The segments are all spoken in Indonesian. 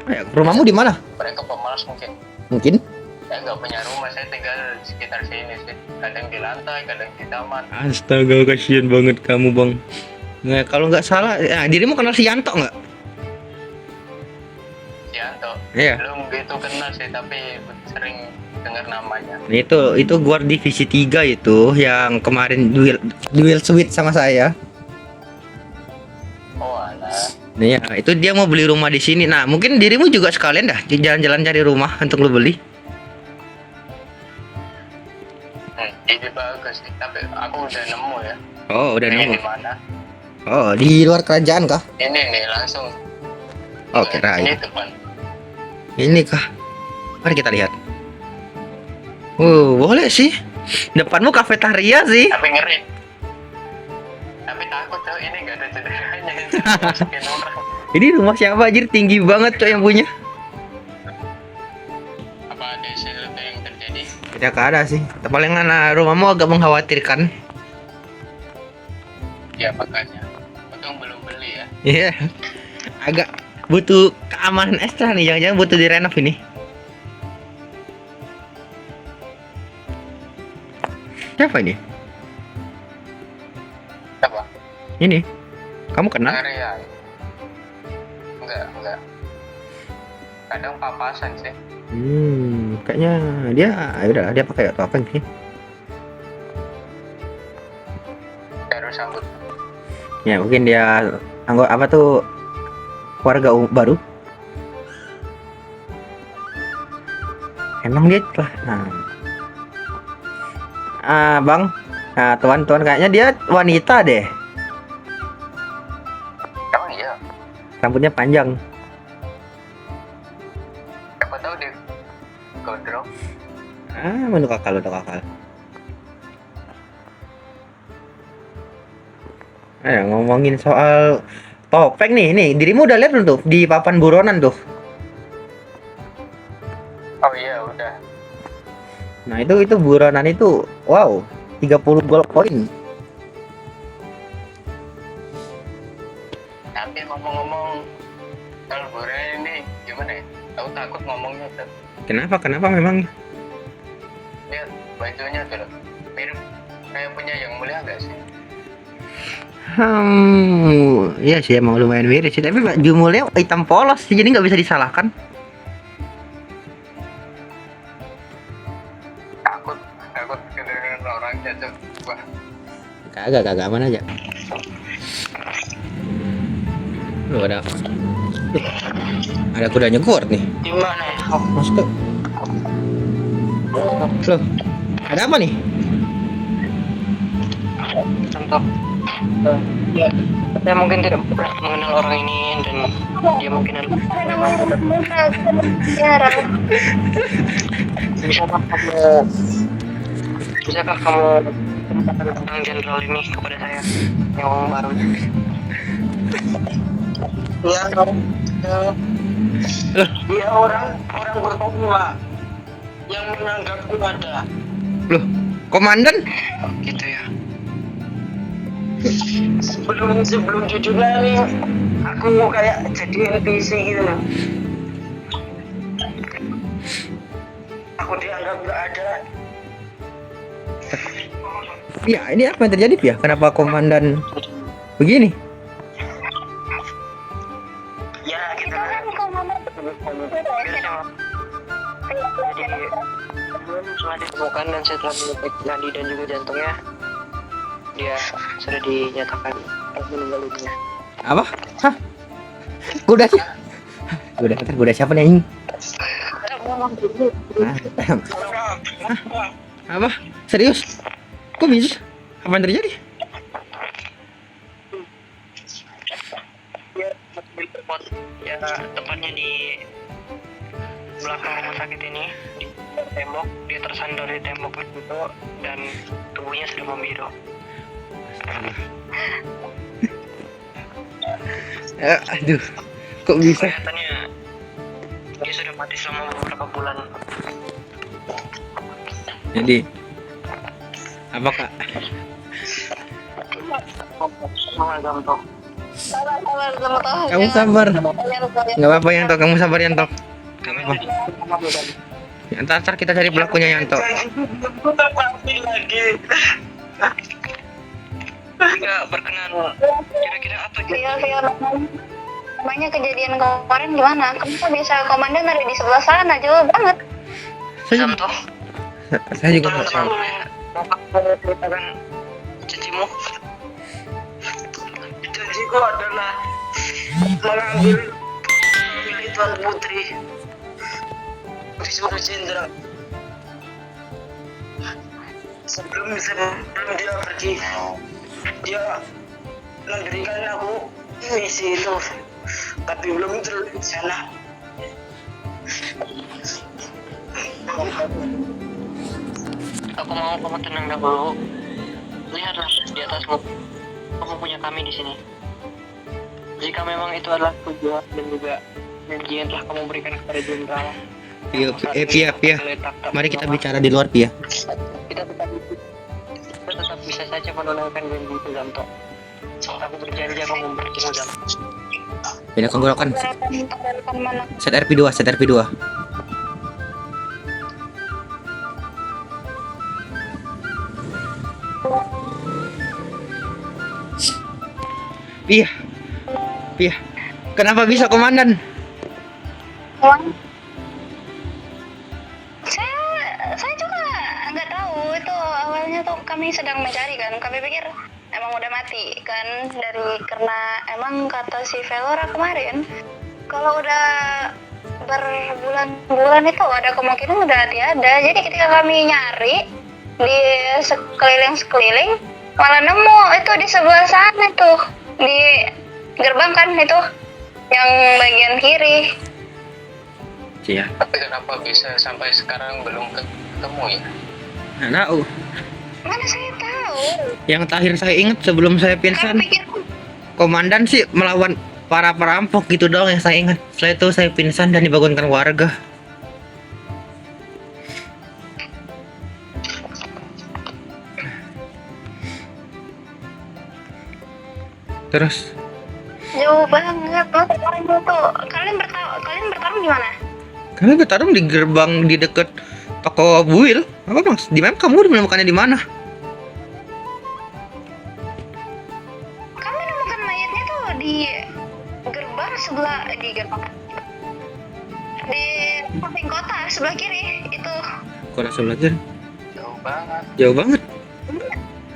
Rumahmu di mana? Mereka pemalas mungkin. Mungkin. Saya nggak punya rumah, saya tinggal di sekitar sini sih. Kadang di lantai, kadang di taman. Astaga, kasihan banget kamu, Bang. Nah, kalau nggak salah, dirimu kenal si Yanto nggak? Yanto. Iya. Belum gitu kenal sih, tapi sering dengar namanya. Itu guard divisi 3 itu yang kemarin duel sweet sama saya. Oh alah. Nah, ya, itu dia mau beli rumah di sini. Nah, mungkin dirimu juga sekalian dah jalan-jalan cari rumah untuk lo beli. Ide bagus sih, tapi aku udah nemu ya. Oh, udah Ini nemu. di mana? Oh, di luar kerajaan kah? Ini nih langsung. Oh, kirain. Ini depan. Ini kah? Mari kita lihat. Boleh sih. Depanmu kafetaria sih. Tapi ngeri. Tapi takut tuh, ini nggak ada jendelanya. Masukin orang. Ini rumah siapa anjir? Tinggi banget coy yang punya. Apa ada sesuatu yang terjadi? Tidak ada sih. Palingan rumahmu agak mengkhawatirkan. Ya makanya. Untung belum beli ya. Iya. Agak butuh keamanan ekstra nih. Jangan-jangan butuh direnov ini. Siapa ini? Apa? Ini. Kamu kenal? Area. Enggak. Kadang papasan sih. Kayaknya dia udah dia pakai apa sih? Baru sambut. Ya mungkin dia anggota apa tuh warga baru. Emang dia lah. Bang, tuan kayaknya dia wanita deh. Emang iya. Rambutnya panjang. Siapa tahu dia gondrong. Udah kakal. Ayo ngomongin soal topeng nih, dirimu udah lihat belum tuh di papan buronan tuh? Oh iya udah. Nah itu buronan itu, wow, 30 gold coin. Tapi ngomong-ngomong kalau buruan ini gimana ya? Aku takut ngomongnya tuh. Kenapa memang? Lihat bajunya tuh loh. Mirip kayak punya yang mulia nggak sih? Iya sih emang lumayan mirip sih, tapi baju mulia hitam polos sih, jadi nggak bisa disalahkan. Takut kedengeran orang jatuh. Wah. Kagak aman aja. Ada kuda nyegor nih. Gimana ya? Masuk tuh. Loh, ada apa nih? Contoh. Ya, saya mungkin tidak pernah mengenal orang ini dan dia mungkin adalah bisakah kamu ceritakan tentang jenderal ini kepada saya yang baru? Dia orang bertopeng yang menanggapku ada. Loh, komandan? Gitu ya. Sebelum jujurnya nih aku kayak jadi NPC gitu loh. Aku dianggap nggak ada. Ya, ini apa yang terjadi ya? Kenapa komandan begini? Ya kita kan jadi setelah ditemukan dan setelah mendeteksi nadi dan juga jantungnya, dia sudah dinyatakan meninggal dunia. Apa? Hah? Kuda siapa nih? Apa? Serius? Kok bisa? Apa yang terjadi? Ya tepatnya di belakang rumah sakit ini, di tembok, dia tersandar di tembok itu dan tubuhnya sudah membiru. Aduh, kok bisa? Kelihatannya dia sudah mati selama beberapa bulan. Jadi, apakah? Gampang. Sabar, sabar, Yanto. Kamu Jangan. sabar. Yanto. Nggak apa-apa Yanto, kamu sabar Yanto. Nggak apa-apa. Ntar kita cari pelakunya Yanto. Tapi lagi. Nggak berkenan. Kira-kira apa Via, namanya kejadian kemarin gimana? Kenapa bisa komandan ada di sebelah sana? Jauh banget. Samto? Saya juga nggak tahu. Mau ceritakan janjimu? Janjiku adalah mengambil milik Tuan Putri Wisnu Cendra. Sebelum dia pergi, dia memberikan aku misi itu, tapi belum terlaksana. Aku mau kamu tenang dahulu. Lihatlah di atasmu. Kamu punya kami di sini. Jika memang itu adalah tujuan dan juga janji yang telah kamu berikan kepada jenderal, Pia. Mari kita bicara di luar, Pia. kita tetap bisa saja menunaikan janji itu, Zanto. Aku berjanji akan memberitahu Zanto. Pindah tenggorokan. Harapan mana? Set RP2, set RP2. Pia. Pia. Kenapa bisa komandan? Uang? Saya juga nggak tahu, itu awalnya tuh kami sedang mencari kan, kami pikir emang udah mati kan, karena emang kata si Velora kemarin kalau udah berbulan-bulan itu ada kemungkinan udah tiada. Jadi ketika kami nyari di sekeliling malah nemu itu di sebelah sana tuh, di gerbang kan itu yang bagian kiri. Iya. Tapi kenapa bisa sampai sekarang belum ketemu ya? Nah, tahu. Mana saya tahu. Yang terakhir saya ingat sebelum saya Kami pingsan, pikir komandan sih melawan para perampok gitu doang yang saya ingat. Setelah itu saya pingsan dan dibangunkan warga. Terus jauh banget loh kemarin itu. Kalian bertarung di mana? kami bertarung di gerbang di dekat toko buil. Apa mas? Di mana kamu menemukannya di mana? Kami nemukan mayatnya tuh di gerbang di samping kota sebelah kiri itu. Kota sebelah kiri. Jauh banget. Jauh banget.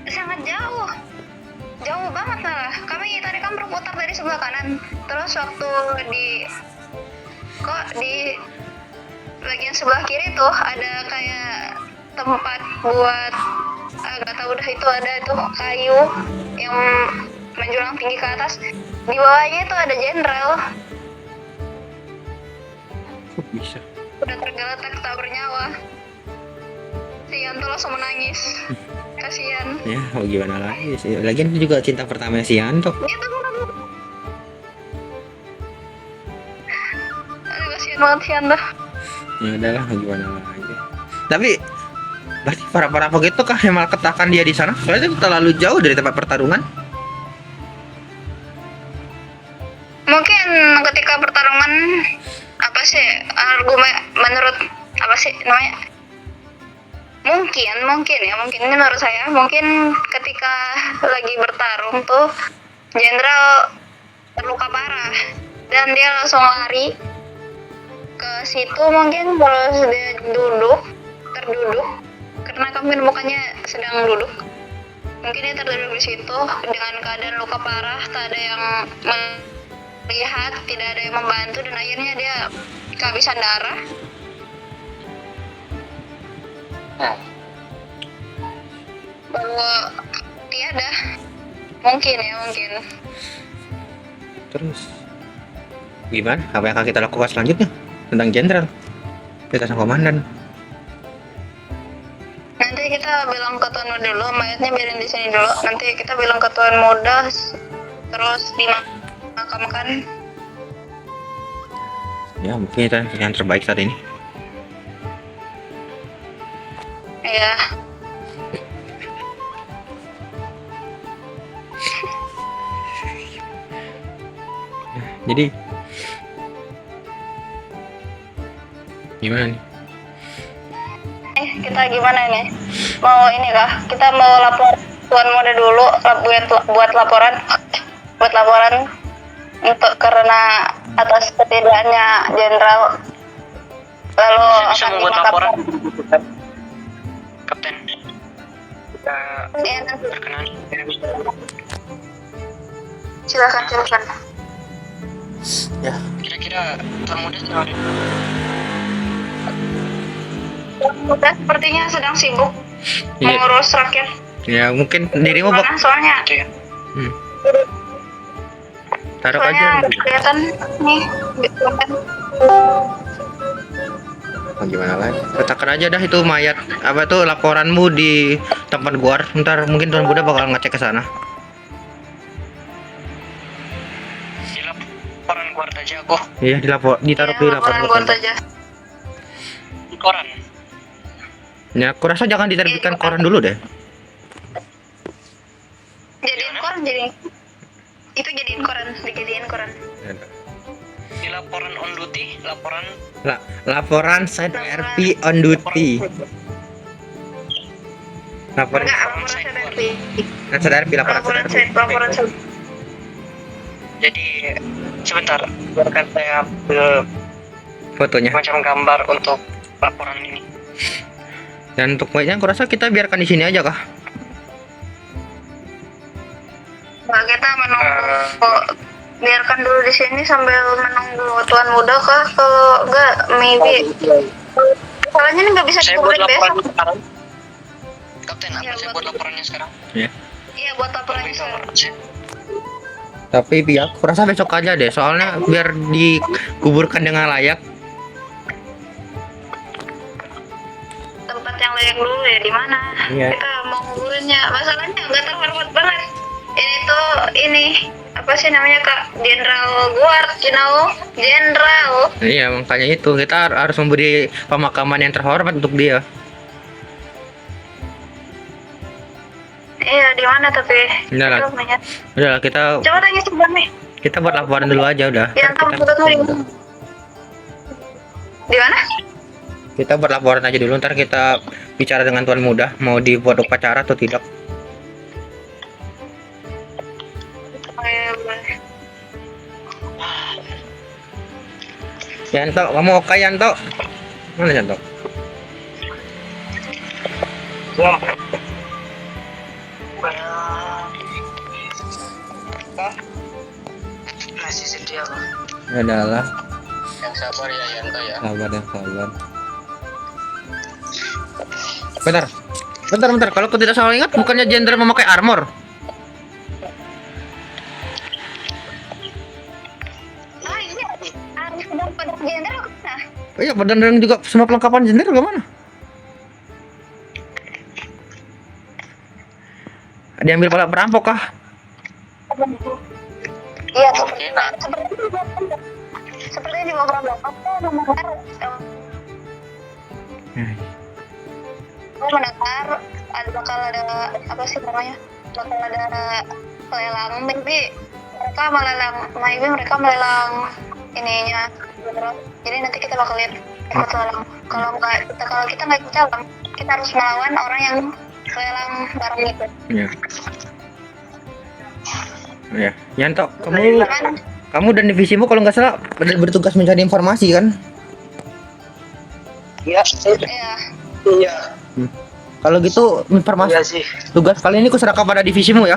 Sangat jauh banget lah. Kami tadi kan berputar dari sebelah kanan, terus waktu di bagian sebelah kiri tuh ada kayak tempat buat gak tahu dah, itu ada tuh kayu yang menjulang tinggi ke atas. Di bawahnya itu ada jenderal Kok bisa? udah tergeletak tak bernyawa. Si Yanto langsung menangis. Kasihan. Ya, mau gimana lagi sih? Lagian itu juga cinta pertama si Yanto. Dia tuh aduh, kasihan banget si Yanto. Ya udahlah, mau gimana lagi. Tapi berarti para perampok itu kah yang malah ketakan dia di sana? Soalnya itu terlalu jauh dari tempat pertarungan. Mungkin ketika pertarungan apa sih argumen menurut apa sih namanya? Mungkin ini menurut saya, mungkin ketika lagi bertarung tuh jenderal terluka parah dan dia langsung lari ke situ, mungkin terus dia terduduk karena kami menemukannya sedang duduk. Mungkin dia terduduk di situ dengan keadaan luka parah, tak ada yang melihat, tidak ada yang membantu, dan akhirnya dia kehabisan darah. Bahwa tiada, mungkin. Terus gimana? Apa yang akan kita lakukan selanjutnya tentang jenderal? Kita sang komandan. Nanti kita bilang ke Tuan dulu, mayatnya biarin di sini dulu. Nanti kita bilang ke Tuan Muda, terus dimakamkan. Ya mungkin itu yang terbaik saat ini. Iya. Jadi gimana nih? Kita gimana nih? Mau ini kah? Kita mau lapor Tuan Muda dulu buat laporan untuk karena atas ketidaknya Jenderal, lalu Saya bisa akan membuat ditangkap. laporan, Kapten. Kita Iya, nanti. berkenan. Silakan. Ya, Kira-kira Tuan Muda sedang Tuan Muda sepertinya sedang sibuk Iya. mengurus rakyat. ya mungkin dirimu Mana soalnya itu ya? taruh soalnya aja. nggak kelihatan nih gitu kan. Oh, gimana lagi? Letakkan aja dah itu mayat apa tuh laporanmu di tempat gua. Ntar mungkin Tuan Buddha bakal ngecek ke sana. Di laporan guard aja kok. Iya, ditaruh di laporan buat gua. aja. Di koran. Ya, aku rasa jangan diterbitkan koran dulu deh. Dijadiin koran. Di laporan on duty, laporan Laporan side RP on duty. Laporan Enggak, laporan saya side RP, laporan side RP. laporan saya. Jadi sebentar, biarkan saya ambil Fotonya. macam gambar untuk laporan ini. Dan untuk mayatnya aku rasa kita biarkan di sini aja kah? Nah, kita menunggu, biarkan dulu di sini sambil menunggu Tuan Muda kah? Kalau enggak, maybe. Soalnya ini nggak bisa Saya buat dipublik laporan besok. sekarang. Kapten, apa Ya, saya buat- buat laporannya sekarang? Iya, buat laporannya sekarang. Tapi pihak aku rasa besok aja deh, soalnya biar dikuburkan dengan layak. Tempat yang layak dulu ya, di mana? Iya. Kita mau nguburinnya. Masalahnya nggak terhormat banget. Ini apa sih namanya Kak? Jenderal Guard, Jenderal. Iya, makanya itu kita harus memberi pemakaman yang terhormat untuk dia. Iya, di mana tapi? Udah lah. Coba nanya. Udahlah, Coba tanya sebentar nih. kita buat laporan dulu aja udah. Yang Ntar kamu menurutmu di mana? kita buat laporan aja dulu, ntar kita bicara dengan Tuan Muda mau dibuat upacara atau tidak. Oh, iya, boleh. Yanto, kamu oke Yanto? Mana Yanto? Masih sedia kok. Ya udahlah, Yang sabar ya Yanto ya. sabar ya, sabar. Bentar. Kalau aku tidak salah ingat, bukannya jenderal memakai armor? Ah, iya. Harus pada jenderal kemana? Oh iya, dan juga semua perlengkapan jenderal kemana? Diambil para perampok kah? Iya, Oke, nah. sepertinya di beberapa aku mendengar bakal ada apa sih namanya, bakal ada pelelang, maybe mereka melelang ininya, jadi nanti kita bakal lihat ikut lelang. Kalau kita nggak ikut lelang, kita harus melawan orang yang lelang barang itu. Iya. Ya, Yanto, Kan? kamu dan divisimu kalau nggak salah bertugas mencari informasi kan? Iya. Iya. Iya. Kalau gitu informasi Iya sih. tugas kali ini kuserahkan pada divisimu ya.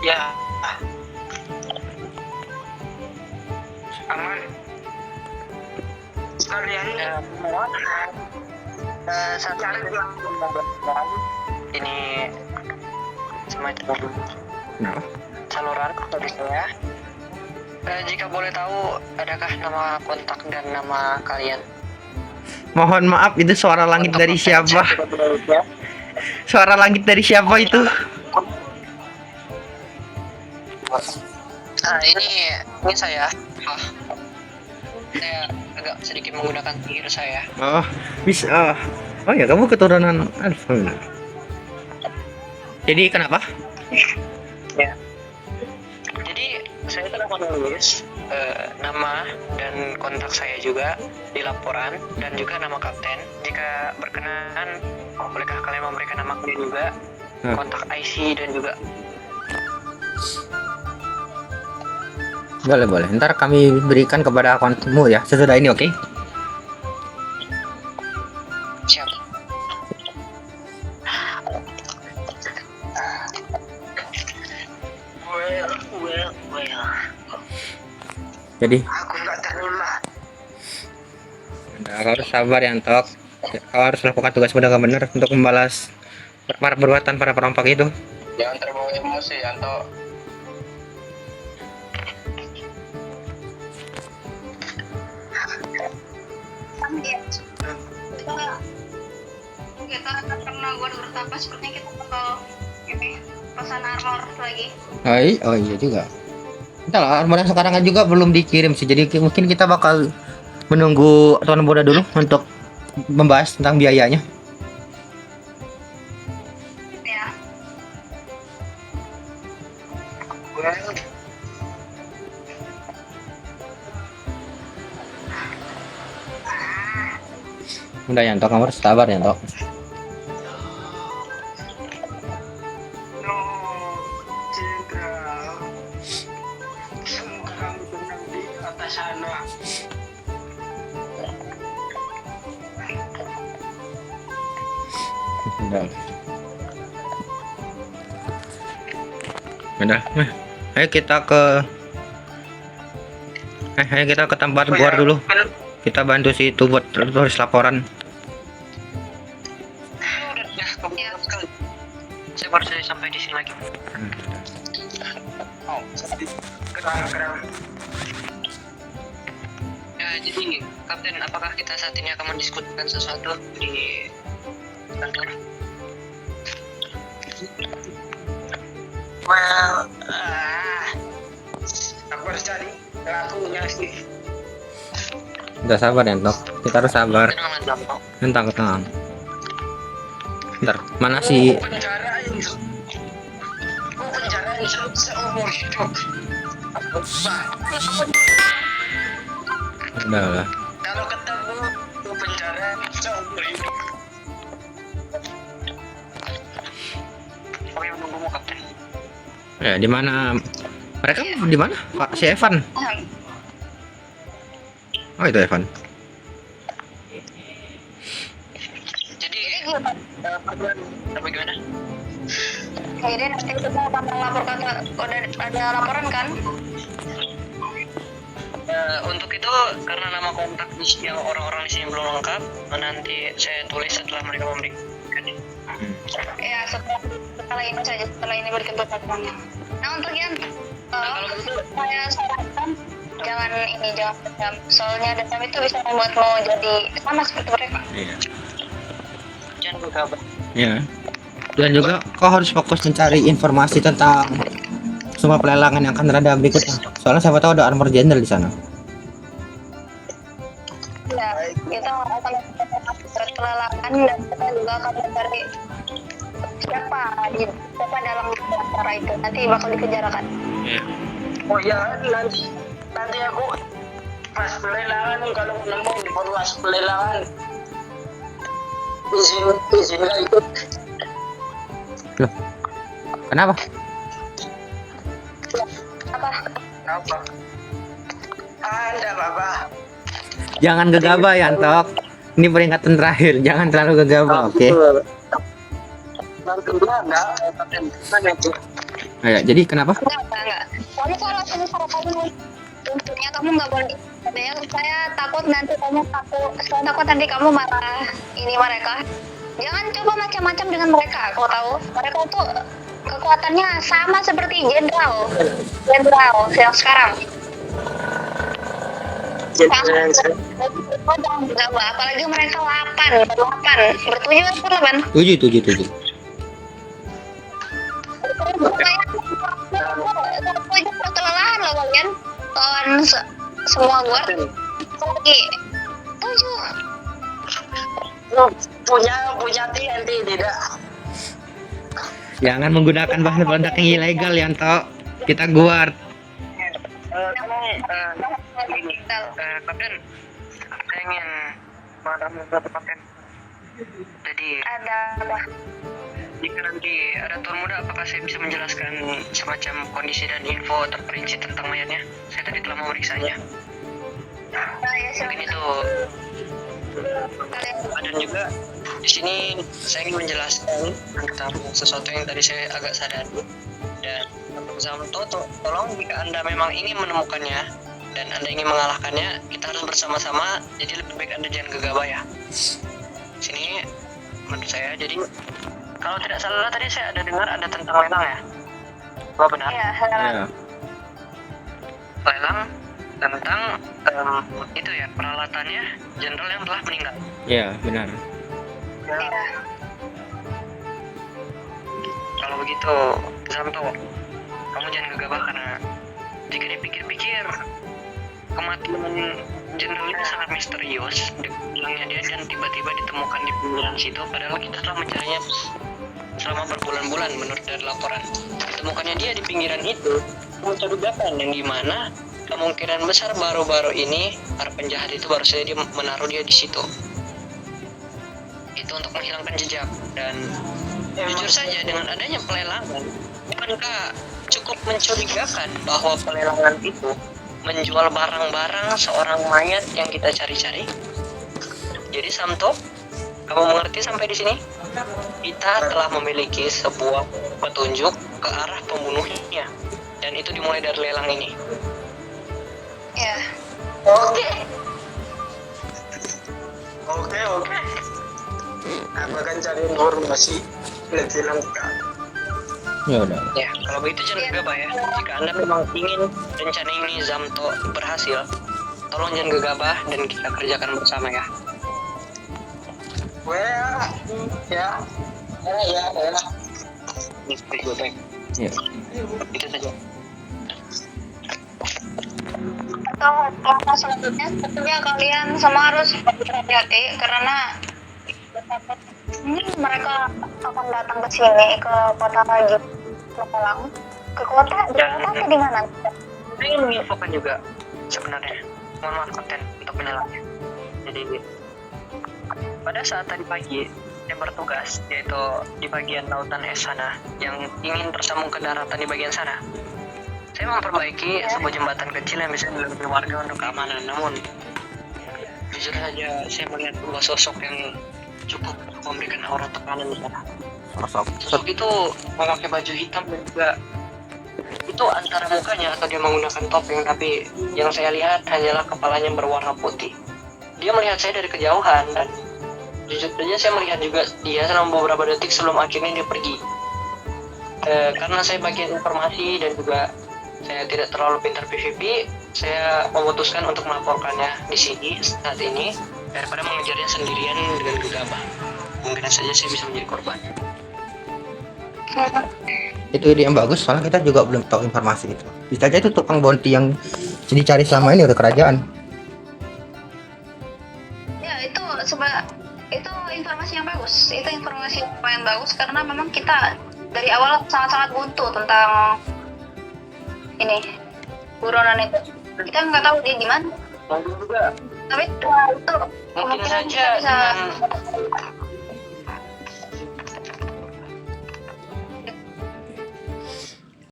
Ya. Aman. Kalian saat ini semacam Nah, saluran dari saya. Jika boleh tahu, adakah nama kontak dan nama kalian? mohon maaf, itu suara langit dari siapa? Suara langit dari siapa itu? Ini saya. Saya agak sedikit menggunakan sihir saya. Oh, bisa. Oh ya, kamu keturunan Alpha. Jadi kenapa? Ya. saya telah menulis nama dan kontak saya juga di laporan dan juga nama kapten. Jika berkenan, bolehkah kalian memberikan nama kalian juga, kontak IC dan juga Boleh, boleh. Ntar kami berikan kepada akunmu ya sesudah ini, oke? siap. Well. Jadi Aku nggak terima. kau harus sabar ya, Antok. Kau harus lakukan tugas dengan benar untuk membalas para perbuatan para perampok itu. Jangan terbawa emosi, Yanto. Kita karena gua bertapa sepertinya kita bakal ini pesan armor lagi. Oh iya juga. Entah lah, armor yang sekarang kan juga belum dikirim sih. Jadi mungkin kita bakal menunggu Tuan Boda dulu untuk membahas tentang biayanya. Ya. Udah ya, Antok, kamu harus sabar ya, Antok. Jenderal, semoga kamu tenang di atas sana. Udah. Udah. Ayo kita ke tempat gua dulu. Kita bantu si itu buat tulis laporan. Ya, kebetulan sekali. Saya baru saja sampai di sini lagi. Oh, kerang. Ya, jadi Kapten, apakah kita saat ini akan mendiskusikan sesuatu di kantor? Well, aku harus cari pelakunya sih. Udah sabar ya, Antok. Kita harus sabar. Jangan gampang. Tenang. Bentar, mana sih? Penjarain seumur hidup. Udah lah. Kalau ketemu lu penjara seumur hidup. Kami menunggumu, Kapten. Ya, di mana? Mereka di mana? Pak si Evan. Oh, itu Evan. Jadi, bagaimana? Jadi nanti kita akan melaporkan, udah ada laporan kan? Untuk itu, karena nama kontak yang orang-orang di sini belum lengkap, nanti saya tulis setelah mereka memberikan. Ya setelah ini saja, setelah ini berikut laporannya. Nah untuk yang saya sarankan jangan dendam. Soalnya dendam itu bisa membuatmu jadi sama seperti mereka. Iya. Jangan berkabar. Iya. Dan juga kau harus fokus mencari informasi tentang semua pelelangan yang akan ada berikutnya. Soalnya siapa tahu ada armor jenderal di sana. Ya, kita akan melakukan pelelangan dan kita juga akan mencari siapa dalam acara itu. Nanti bakal dikejarkan. Iya. Oh ya, nanti aku pas pelelangan kalau nemu di pas pelelangan izin nggak ikut. Loh. Kenapa? Apa? Anda Bapak. Jangan gegabah ya, Antok. Ini peringatan terakhir. Jangan terlalu gegabah, oke? Nantinya enggak. Ya, jadi kenapa? Enggak. Kamu kalau kamu untuknya kamu nggak boleh. Saya takut nanti kamu takut nanti kamu marah ini mereka. Jangan coba macam-macam dengan mereka. Kau tahu mereka tuh kekuatannya sama seperti jenderal yang sekarang. Jangan gegabah, apalagi mereka 8 bertujuh kan? 7. Kelelahan loh kalian lawan semua guard lagi 7. punya TNT tidak? Jangan menggunakan bahan peledak yang ilegal ya, Antok. Kita guard. Tolong begini, Kapten, saya ingin mengadami satu Kapten. Jadi Ada apa? jika nanti ada tuan muda, apakah saya bisa menjelaskan semacam kondisi dan info terperinci tentang mayatnya? Saya tadi telah memeriksanya. Nah, ya Mungkin silakan. itu. Dan juga di sini saya ingin menjelaskan tentang sesuatu yang tadi saya agak sadari. Dan untuk Zamto, tolong jika Anda memang ingin menemukannya dan Anda ingin mengalahkannya, kita harus bersama-sama. Jadi lebih baik Anda jangan gegabah ya. Sini menurut saya. Jadi kalau tidak salah tadi saya ada dengar ada tentang lelang ya. Apa benar? Iya, silakan. Ya. Lelang tentang itu ya, peralatannya jenderal yang telah meninggal. Ya, benar. Iya. Kalau begitu, Zamto, kamu jangan gegabah karena jika dipikir-pikir kematian jenderal ini sangat misterius. Hilangnya dia dan tiba-tiba ditemukan di pinggiran situ, padahal kita telah mencarinya selama berbulan-bulan menurut dari laporan. Ditemukannya dia di pinggiran itu mencurigakan, yang dimana kemungkinan besar baru-baru ini para penjahat itu baru saja menaruh dia di situ. Itu untuk menghilangkan jejak. Dan jujur saja dengan adanya pelelangan, bukankah cukup mencurigakan bahwa pelelangan itu menjual barang-barang seorang mayat yang kita cari-cari? Jadi Samto, kamu mengerti sampai di sini? Kita telah memiliki sebuah petunjuk ke arah pembunuhnya, dan itu dimulai dari lelang ini. Iya. Oke. Aku akan cari informasi lebih lengkap. Ya udah. Ya, kalau begitu jangan gegabah ya. Jika Anda memang ingin rencana ini Zamto berhasil, tolong jangan gegabah dan kita kerjakan bersama ya. Ya. Baik. Ya. Itu saja. Atau langkah selanjutnya tentunya kalian semua harus berhati-hati karena ini mereka akan datang ke sini ke kota lagi Malang, ke kota di mana? Saya ingin menginfokan juga sebenarnya. Mohon maaf Kapten untuk menyalahnya. Jadi pada saat tadi pagi saya bertugas yaitu di bagian lautan es sana yang ingin tersambung ke daratan di bagian sana. Saya memperbaiki sebuah jembatan kecil yang bisa dilalui warga untuk keamanan. Namun jujur saja saya melihat dua sosok yang cukup memberikan aura tekanan di sana. Sosok itu memakai baju hitam dan juga itu antara mukanya atau dia menggunakan topeng, tapi yang saya lihat hanyalah kepalanya berwarna putih. Dia melihat saya dari kejauhan dan jujur saja saya melihat juga dia selama beberapa detik sebelum akhirnya dia pergi. Karena saya bagian informasi dan juga saya tidak terlalu pintar PVP, saya memutuskan untuk melaporkannya di sini saat ini daripada mengejarnya sendirian dengan gegabah. Mungkin saja saya bisa menjadi korban. Itu ide yang bagus, soalnya kita juga belum tahu informasi itu. Bisa aja itu tukang bounty yang dicari selama ini udah kerajaan. Ya itu informasi yang bagus. Itu informasi yang bagus karena memang kita dari awal sangat-sangat buntu tentang ini buronan itu. Kita nggak tahu dia di mana. Mungkin juga Tapi itu mungkin kemungkinan saja kita bisa dengan